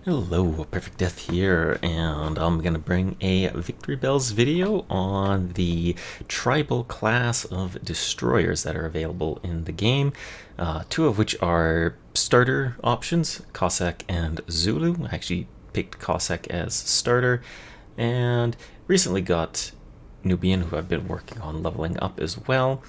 Hello, Perfect Death here, and I'm gonna bring a Victory Bells video on the tribal class of destroyers that are available in the game. Two of which are starter options, Cossack and Zulu. I actually picked Cossack as starter, and recently got Nubian, who I've been working on leveling up as well.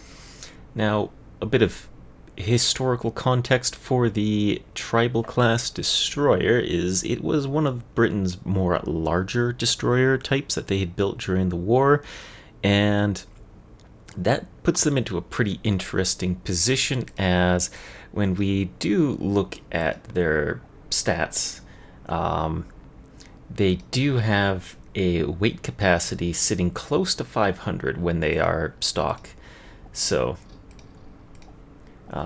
Now, a bit of historical context for the tribal class destroyer is it was one of Britain's more larger destroyer types that they had built during the war, and that puts them into a pretty interesting position as when we do look at their stats, they do have a weight capacity sitting close to 500 when they are stock. So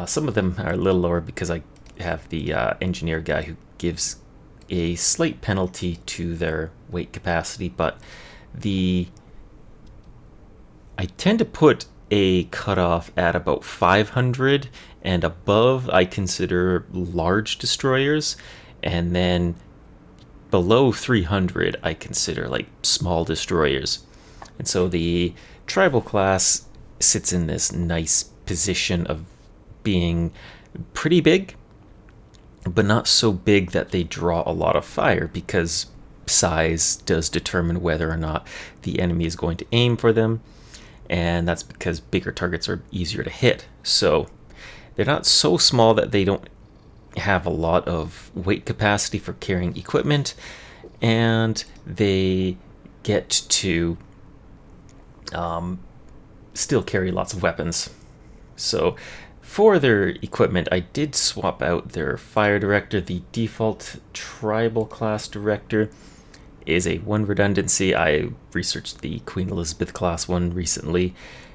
some of them are a little lower because I have the engineer guy who gives a slight penalty to their weight capacity, but I tend to put a cutoff at about 500 and above. I consider large destroyers, and then below 300 I consider like small destroyers. And so the tribal class sits in this nice position of being pretty big, but not so big that they draw a lot of fire, because size does determine whether or not the enemy is going to aim for them, and that's because bigger targets are easier to hit. So they're not so small that they don't have a lot of weight capacity for carrying equipment, and they get to still carry lots of weapons. So for their equipment, I did swap out their fire director. The default tribal class director is a 1 redundancy. I researched the Queen Elizabeth class one recently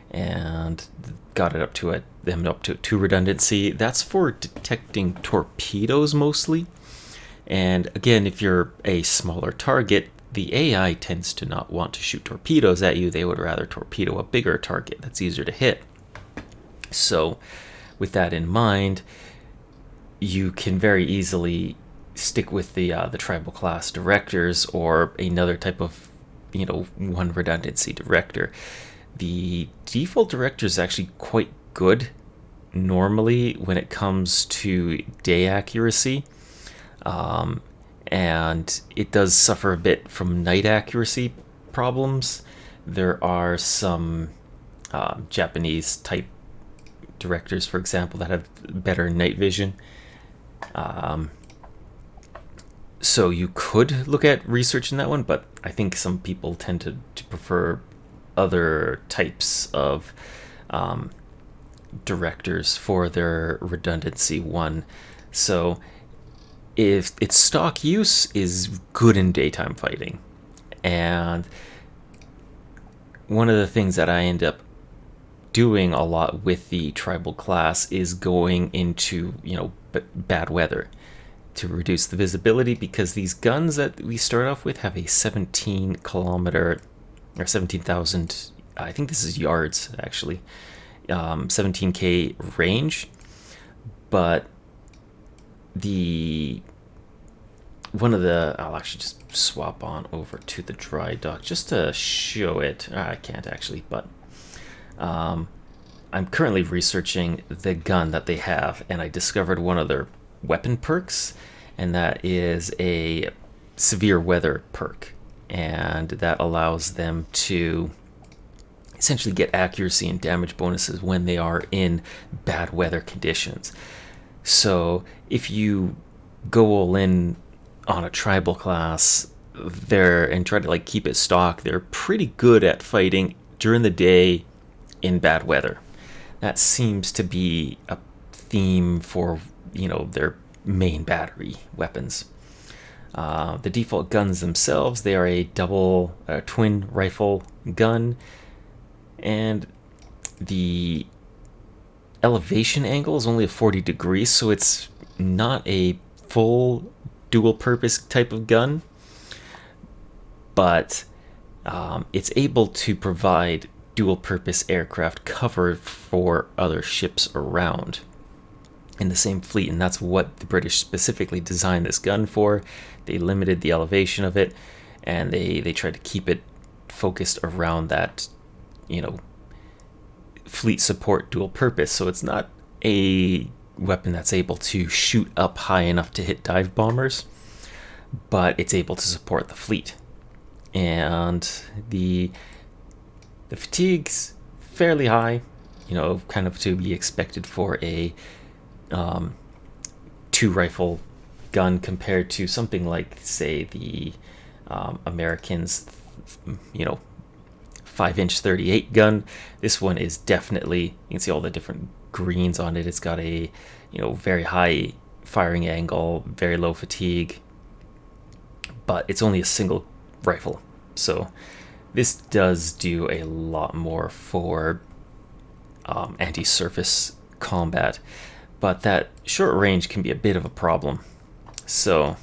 and got it up to them up to 2 redundancy. That's for detecting torpedoes mostly. And again, if you're a smaller target, the AI tends to not want to shoot torpedoes at you. They would rather torpedo a bigger target that's easier to hit. So with that in mind, you can very easily stick with the tribal class directors or another type of 1 redundancy director. The default director is actually quite good normally when it comes to day accuracy, and it does suffer a bit from night accuracy problems. There are some Japanese type directors, for example, that have better night vision. So you could look at researching that one, but I think some people tend to prefer other types of directors for their redundancy one. So if its stock use is good in daytime fighting, and one of the things that I end up doing a lot with the tribal class is going into bad weather to reduce the visibility, because these guns that we start off with have a 17 kilometer or 17,000, I think this is yards actually, 17k range. But I'll actually just swap on over to the dry dock just to show it. I can't actually, but I'm currently researching the gun that they have, and I discovered one of their weapon perks, and that is a severe weather perk, and that allows them to essentially get accuracy and damage bonuses when they are in bad weather conditions. So if you go all in on a tribal class there and try to keep it stock, they're pretty good at fighting during the day in bad weather. That seems to be a theme for their main battery weapons. The default guns themselves, they are a twin rifle gun, and the elevation angle is only a 40 degrees, so it's not a full dual purpose type of gun, but it's able to provide dual purpose aircraft cover for other ships around. in the same fleet, and that's what the British specifically designed this gun for. They limited the elevation of it, and they tried to keep it focused around that, you know, fleet support dual purpose. So it's not a weapon that's able to shoot up high enough to hit dive bombers, but it's able to support the fleet. And the fatigue's fairly high, you know, kind of to be expected for a 2-rifle gun compared to something like, say, the Americans, you know, 5-inch 38 gun. This one is definitely, you can see all the different greens on it. It's got a, you know, very high firing angle, very low fatigue, but it's only a single rifle. So this does do a lot more for anti-surface combat, but that short range can be a bit of a problem. So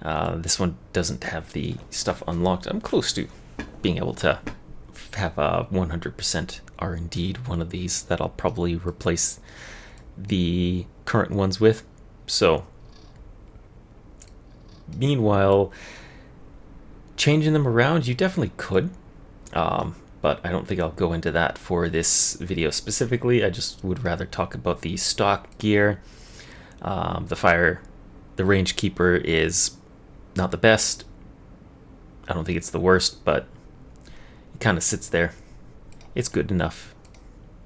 this one doesn't have the stuff unlocked. I'm close to being able to have a 100% R&D'd one of these that I'll probably replace the current ones with. So meanwhile, changing them around, you definitely could, but I don't think I'll go into that for this video specifically. I just would rather talk about the stock gear. The range keeper is not the best. I don't think it's the worst, but it kind of sits there. It's good enough.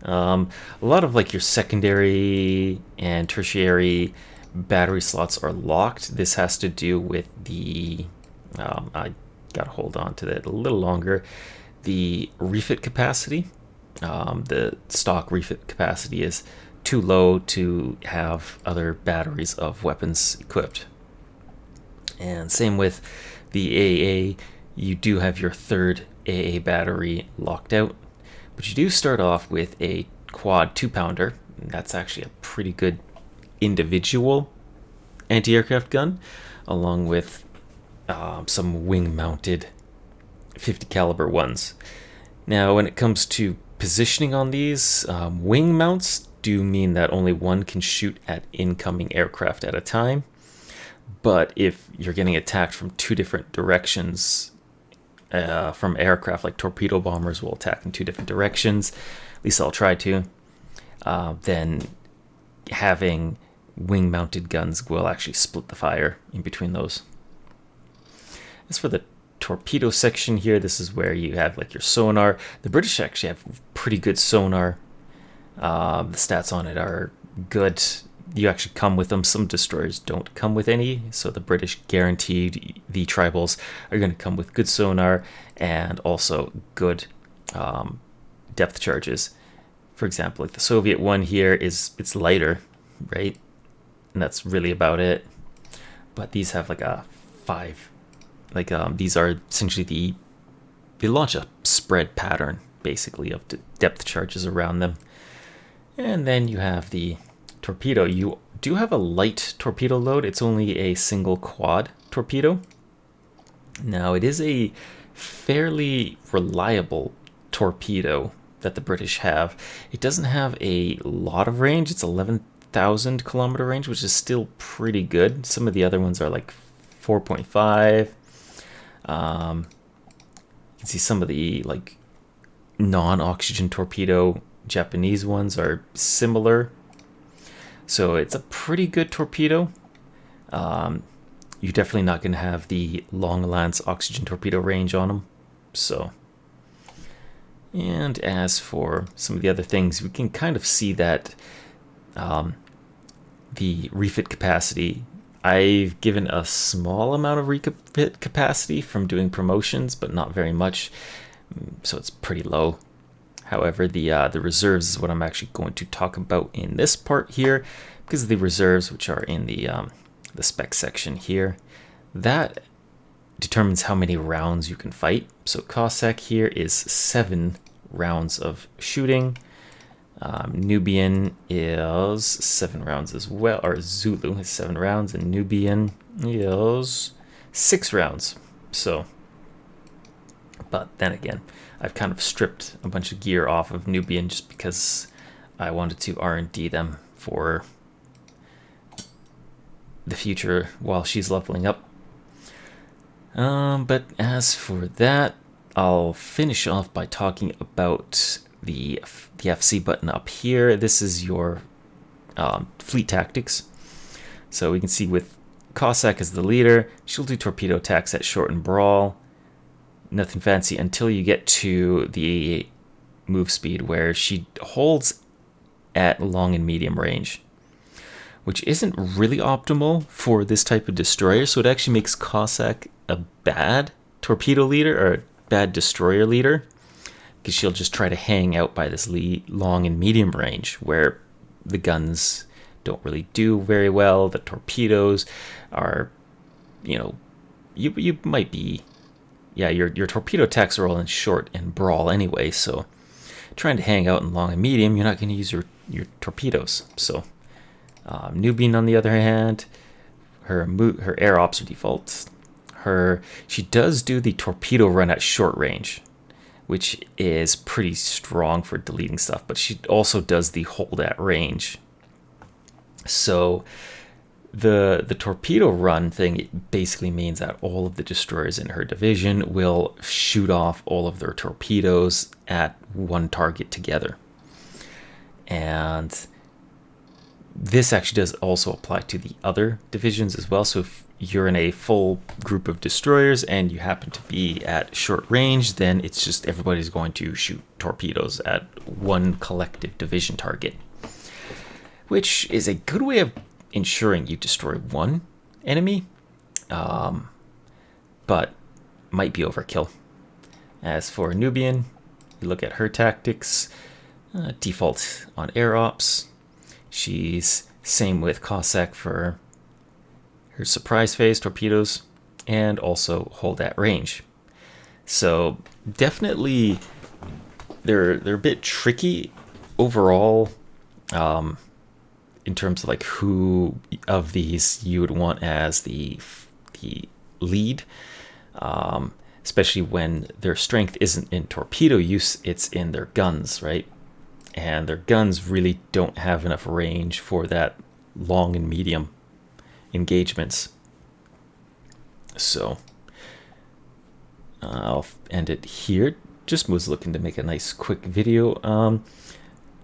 A lot of like your secondary and tertiary battery slots are locked. This has to do with the I gotta hold on to that a little longer. The refit capacity, the stock refit capacity is too low to have other batteries of weapons equipped. And same with the AA, you do have your third AA battery locked out, but you do start off with a quad 2-pounder. That's actually a pretty good individual anti-aircraft gun, along with some wing-mounted 50 caliber ones. Now, when it comes to positioning on these, wing mounts do mean that only one can shoot at incoming aircraft at a time. But if you're getting attacked from 2 different directions, from aircraft, like torpedo bombers will attack in 2 different directions, at least I'll try to, then having wing-mounted guns will actually split the fire in between those. As for the torpedo section here, this is where you have like your sonar. The British actually have pretty good sonar. The stats on it are good. You actually come with them. Some destroyers don't come with any, so the British guaranteed the tribals are going to come with good sonar and also good depth charges. For example, like the Soviet one here it's lighter, right? And that's really about it. But these have like a 5. Like these are essentially they launch a spread pattern basically of the depth charges around them. And then you have the torpedo. You do have a light torpedo load. It's only a single quad torpedo. Now it is a fairly reliable torpedo that the British have. It doesn't have a lot of range. It's 11,000 kilometer range, which is still pretty good. Some of the other ones are like 4.5. You can see some of the like non-oxygen torpedo Japanese ones are similar. So it's a pretty good torpedo. You're definitely not going to have the long lance oxygen torpedo range on them. So, and as for some of the other things, we can kind of see that the refit capacity, I've given a small amount of refit capacity from doing promotions, but not very much, so it's pretty low. However, the reserves is what I'm actually going to talk about in this part here, because the reserves, which are in the spec section here, that determines how many rounds you can fight. So Cossack here is 7 rounds of shooting. Nubian is 7 rounds as well, or Zulu is 7 rounds, and Nubian is 6 rounds. So, but then again, I've kind of stripped a bunch of gear off of Nubian just because I wanted to R&D them for the future while she's leveling up. But as for that, I'll finish off by talking about the FC button up here. This is your fleet tactics. So we can see with Cossack as the leader, she'll do torpedo attacks at short and brawl. Nothing fancy until you get to the move speed where she holds at long and medium range, which isn't really optimal for this type of destroyer. So it actually makes Cossack a bad torpedo leader or a bad destroyer leader, because she'll just try to hang out by this long and medium range where the guns don't really do very well. The torpedoes are, you might be, your torpedo attacks are all in short and brawl anyway, so trying to hang out in long and medium, you're not going to use your torpedoes. So Nubian, on the other hand, her air ops are default. She does do the torpedo run at short range, which is pretty strong for deleting stuff, but she also does the hold at range. So the torpedo run thing basically means that all of the destroyers in her division will shoot off all of their torpedoes at one target together. And this actually does also apply to the other divisions as well. So if you're in a full group of destroyers and you happen to be at short range, then it's just everybody's going to shoot torpedoes at one collective division target, which is a good way of ensuring you destroy one enemy, but might be overkill. As for Nubian, you look at her tactics, default on air ops. She's same with Cossack for her surprise phase torpedoes, and also hold at range. So definitely they're a bit tricky overall, in terms of like who of these you would want as the lead, especially when their strength isn't in torpedo use, it's in their guns, right? And their guns really don't have enough range for that long and medium engagements. So I'll end it here. Just was looking to make a nice quick video.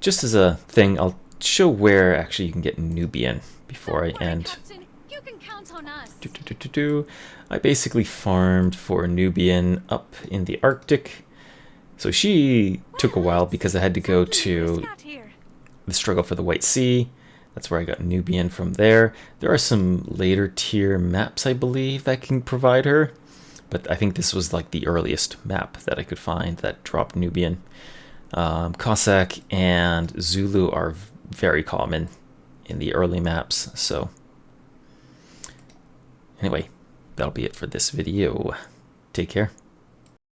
Just as a thing, I'll show where actually you can get Nubian before I end. Captain, you can count on us. I basically farmed for Nubian up in the Arctic. So she took a while because I had to go to the Struggle for the White Sea. That's where I got Nubian from there. There are some later tier maps, I believe, that can provide her, but I think this was like the earliest map that I could find that dropped Nubian. Cossack and Zulu are very common in the early maps. So anyway, that'll be it for this video. Take care.